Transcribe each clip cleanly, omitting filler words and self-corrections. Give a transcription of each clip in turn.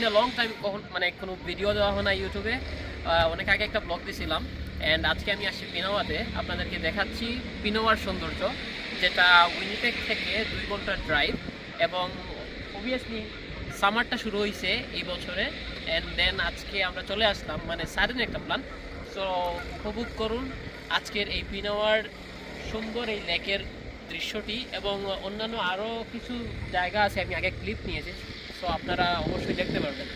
Bin a long time মানে কোনো video দেওয়া হয় না ইউটিউবে। অনেক আগে একটা ব্লগ দিয়েছিলাম, অ্যান্ড আজকে আমি আসছি পিনোয়াতে। আপনাদেরকে দেখাচ্ছি পিনোয়ার সৌন্দর্য, যেটা উইনিপেগ থেকে 2 ঘন্টার ড্রাইভ। এবং অবভিয়াসলি সামারটা শুরু হয়েছে এই বছরে, অ্যান্ড দেন আজকে আমরা চলে আসলাম, মানে সাডেন একটা প্ল্যান। সো উপভোগ করুন আজকের এই পিনোয়ার সুন্দর এই লেকের দৃশ্যটি, এবং অন্যান্য আরও কিছু জায়গা আছে, আমি আগে ক্লিপ নিয়েছি, সো আপনারা অবশ্যই দেখতে পারবেন।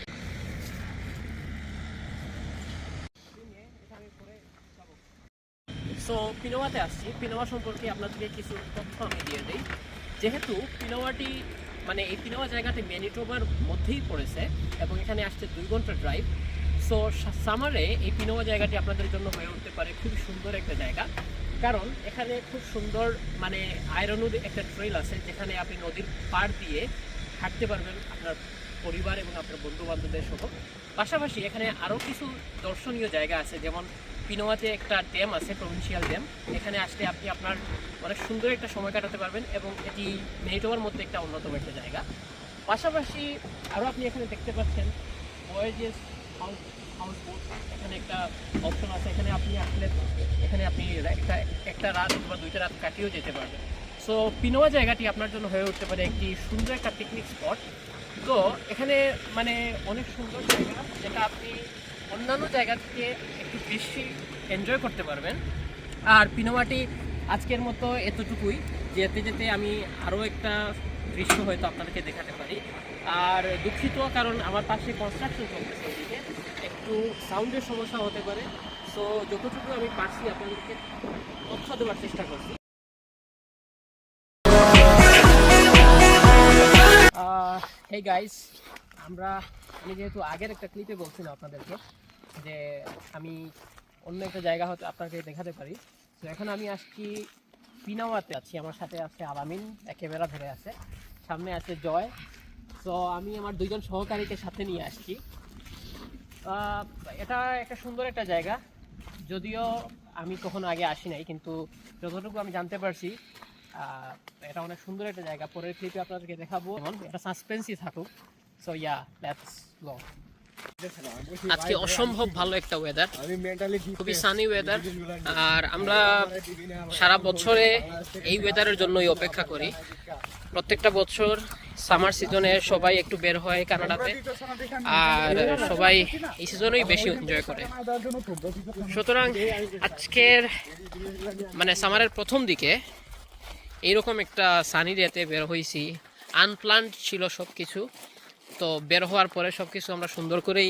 সো পিনোয়াতে আসছি, পিনোয়া সম্পর্কে আপনাদেরকে কিছু তথ্য আমি দিয়ে দিই। যেহেতু পিনোয়াটি মানে এই পিনোয়া জায়গাটি ম্যানিটোবার মধ্যেই পড়েছে এবং এখানে আসছে 2 ঘন্টার ড্রাইভ। সো সামারে এই পিনোয়া জায়গাটি আপনাদের জন্য হয়ে উঠতে পারে খুব সুন্দর একটা জায়গা, কারণ এখানে খুব সুন্দর মানে আয়রনুর একটা ট্রেল আছে, যেখানে আপনি নদীর পাড় দিয়ে হাঁটতে পারবেন আপনার পরিবার এবং আপনার বন্ধু বান্ধবদের সহ। পাশাপাশি এখানে আরও কিছু দর্শনীয় জায়গা আছে, যেমন পিনোয়াতে একটা ড্যাম আছে, প্রভিন্সিয়াল ড্যাম। এখানে আসলে আপনি আপনার অনেক সুন্দর একটা সময় কাটাতে পারবেন, এবং এটি ম্যানিটোবার মধ্যে একটা অন্যতম একটা জায়গা। পাশাপাশি আরও আপনি এখানে দেখতে পাচ্ছেন ভয়েজেস হাউস বোট, এখানে একটা অপশন আছে। এখানে আপনি আসলে এখানে আপনি একটা রাত বা 2টা রাত কাটিয়েও যেতে পারবেন। সো পিনোয়া জায়গাটি আপনার জন্য হয়ে উঠতে পারে একটি সুন্দর একটা পিকনিক স্পট। তো এখানে মানে অনেক সুন্দর জায়গা, যেটা আপনি অন্যান্য জায়গা থেকে একটু বেশি এনজয় করতে পারবেন। আর পিনোয়াটি আজকের মতো এতটুকুই, যেতে যেতে আমি আরও একটা দৃশ্য হয়তো আপনাদেরকে দেখাতে পারি। আর দুঃখিত, কারণ আমার পাশে কনস্ট্রাকশন চলতেছে, ওদিকে একটু সাউন্ডের সমস্যা হতে পারে। সো যতটুকু আমি পারছি আপনাদেরকে তথ্য দেওয়ার চেষ্টা করছি। হেই গাইস, আমি যেহেতু আগের একটা ক্লিপে বলছিলাম আপনাদেরকে যে আমি অন্য একটা জায়গা হয়তো আপনাকে দেখাতে পারি। তো এখন আমি আসছি পিনোয়াতে আছি, আমার সাথে আছে আলামিন, ক্যামেরা ধরে আছে, সামনে আছে জয়। তো আমি আমার 2 জন সহকারীকে সাথে নিয়ে আসছি। এটা একটা সুন্দর একটা জায়গা, যদিও আমি কখনো আগে আসি নাই, কিন্তু যতটুকু আমি জানতে পারছি এটা অনেক সুন্দর একটা জায়গা। পরের ক্লিপে আপনাদেরকে দেখাবো, এটা সাসপেন্সই থাকুক। So yeah, let's go. আজকে অসম্ভব ভালো একটা ওয়েদার, খুবই সানি ওয়েদার। আর আমরা সারা বছরে এই ওয়েদারের জন্যই অপেক্ষা করি। প্রত্যেকটা বছর সামার সিজনে সবাই একটু বের হয় কানাডাতে, আর সবাই এই সিজনেই বেশি এনজয় করে। সুতরাং আজকের মানে সামারের প্রথম দিকে এইরকম একটা সানি ডেতে বের হয়েছি। আনপ্ল্যান্ড ছিল সব কিছু, তো বের হওয়ার পরে সব কিছু আমরা সুন্দর করেই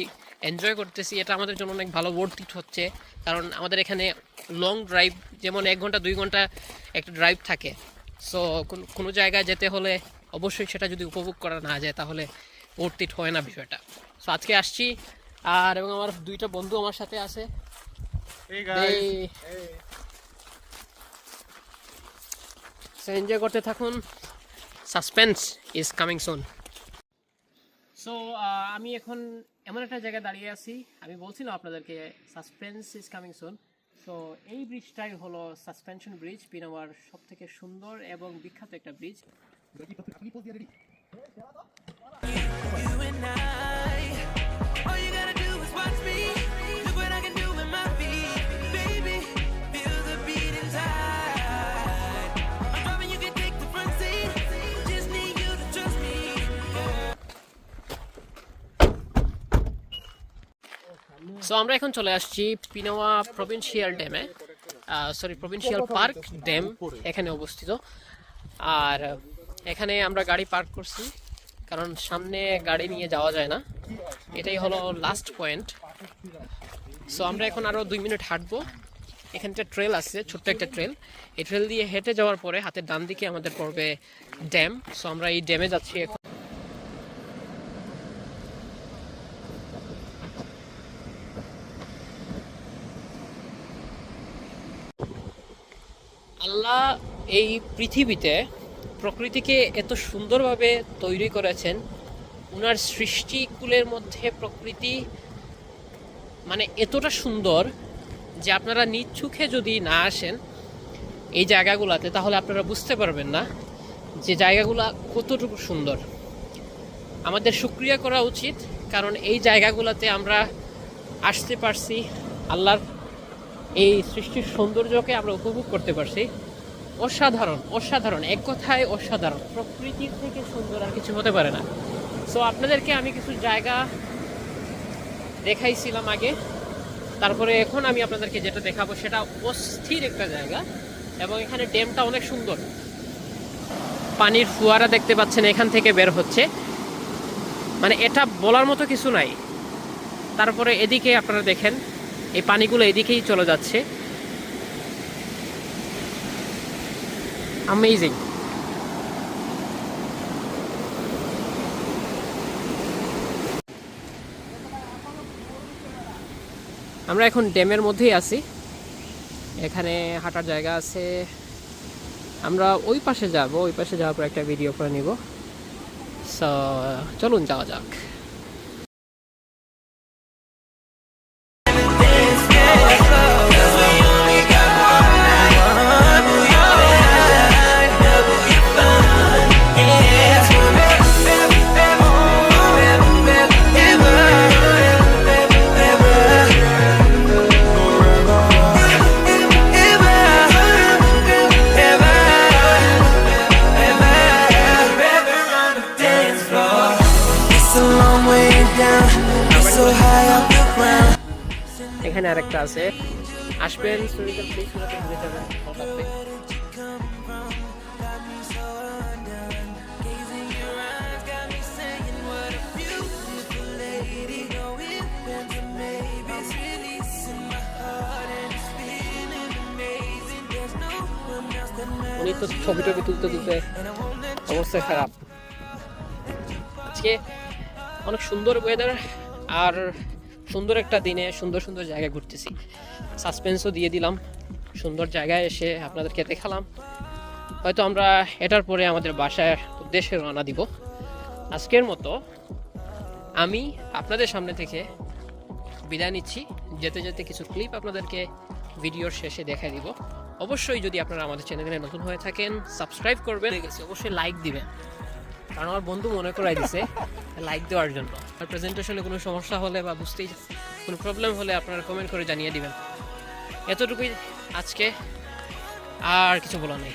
এনজয় করতেছি। এটা আমাদের জন্য অনেক ভালো ওয়ার্থ ইট হচ্ছে, কারণ আমাদের এখানে লং ড্রাইভ, যেমন 1 ঘন্টা 2 ঘন্টা একটা ড্রাইভ থাকে। সো কোনো জায়গায় যেতে হলে অবশ্যই সেটা যদি উপভোগ করা না যায়, তাহলে ওয়ার্থ ইট হয় না বিষয়টা। সো আজকে আসছি, আর এবং আমার 2টা বন্ধু আমার সাথে আছে। এনজয় করতে থাকুন, suspense is coming soon. So আমি এখন এমন একটা জায়গায় দাঁড়িয়ে আছি, আমি বলছিলাম আপনাদেরকে suspense is coming soon. So এই ব্রিজটাই হলো সাসপেনশন ব্রিজ, পিনোয়ার সব থেকে সুন্দর এবং বিখ্যাত একটা ব্রিজ। সো আমরা এখন চলে আসছি পিনোয়া প্রভিন্সিয়াল ড্যামে, প্রভিন্সিয়াল পার্ক ড্যাম এখানে অবস্থিত। আর এখানে আমরা গাড়ি পার্ক করছি, কারণ সামনে গাড়ি নিয়ে যাওয়া যায় না, এটাই হলো লাস্ট পয়েন্ট। সো আমরা এখন আরও 2 মিনিট হাঁটবো। এখানটা ট্রেল আছে, ছোট্ট একটা ট্রেল। এই ট্রেল দিয়ে হেঁটে যাওয়ার পরে হাতের ডান দিকে আমাদের পড়বে ড্যাম। সো আমরা এই ড্যামে যাচ্ছি এখন। আল্লাহ এই পৃথিবীতে প্রকৃতিকে এত সুন্দরভাবে তৈরি করেছেন, ওনার সৃষ্টিকুলের মধ্যে প্রকৃতি মানে এতটা সুন্দর যে আপনারা নিজ চোখে যদি না আসেন এই জায়গাগুলোতে, তাহলে আপনারা বুঝতে পারবেন না যে জায়গাগুলো কতটুকু সুন্দর। আমাদের শুকরিয়া করা উচিত কারণ এই জায়গাগুলোতে আমরা আসতে পারছি, আল্লাহর এই সৃষ্টির সৌন্দর্যকে আমরা উপভোগ করতে পারছি। অসাধারণ, অসাধারণ, এক কথায় অসাধারণ। প্রকৃতির থেকে সুন্দর আর কিছু হতে পারে না। সো আপনাদেরকে আমি কিছু জায়গা দেখাইছিলাম আগে, তারপরে এখন আমি আপনাদেরকে যেটা দেখাবো সেটা অস্থির একটা জায়গা, এবং এখানে ড্যামটা অনেক সুন্দর। পানির ফোয়ারা দেখতে পাচ্ছেন এখান থেকে বের হচ্ছে, মানে এটা বলার মতো কিছু নাই। তারপরে এদিকে আপনারা দেখেন এই পানিগুলো এদিকেই চলে যাচ্ছে, অ্যামেজিং। আমরা এখন ড্যামের মধ্যেই আছি, এখানে হাঁটার জায়গা আছে। আমরা ওই পাশে যাব, ওই পাশে যাওয়ার পর একটা ভিডিও করে নিব। সো চলুন যাওয়া যাক। এখানে আরেকটা আছে, আসবেন সুরিকাল প্লেসগুলোতে ঘুরে যাবেন, ভালো লাগবে। উনি তো ছবি টবি তুলতে তুলতে অবস্থা খারাপ। আজকে অনেক সুন্দর ওয়েদার আর সুন্দর একটা দিনে সুন্দর সুন্দর জায়গায় ঘুরতেছি। সাসপেন্সও দিয়ে দিলাম, সুন্দর জায়গায় এসে আপনাদেরকে দেখালাম। হয়তো আমরা এটার পরে আমাদের বাসার উদ্দেশ্যে রওনা দিব। আজকের মতো আমি আপনাদের সামনে থেকে বিদায় নিচ্ছি। যেতে যেতে কিছু ক্লিপ আপনাদেরকে ভিডিওর শেষে দেখাই দিব। অবশ্যই যদি আপনারা আমাদের চ্যানেলে নতুন হয়ে থাকেন সাবস্ক্রাইব করবেন, অবশ্যই লাইক দিবেন, কারণ আমার বন্ধু মনে করাই দিছে লাইক দেওয়ার জন্য। আর প্রেজেন্টেশনে কোনো সমস্যা হলে বা বুঝতেই কোনো প্রবলেম হলে আপনারা কমেন্ট করে জানিয়ে দিবেন। এতটুকুই আজকে, আর কিছু বলা নেই।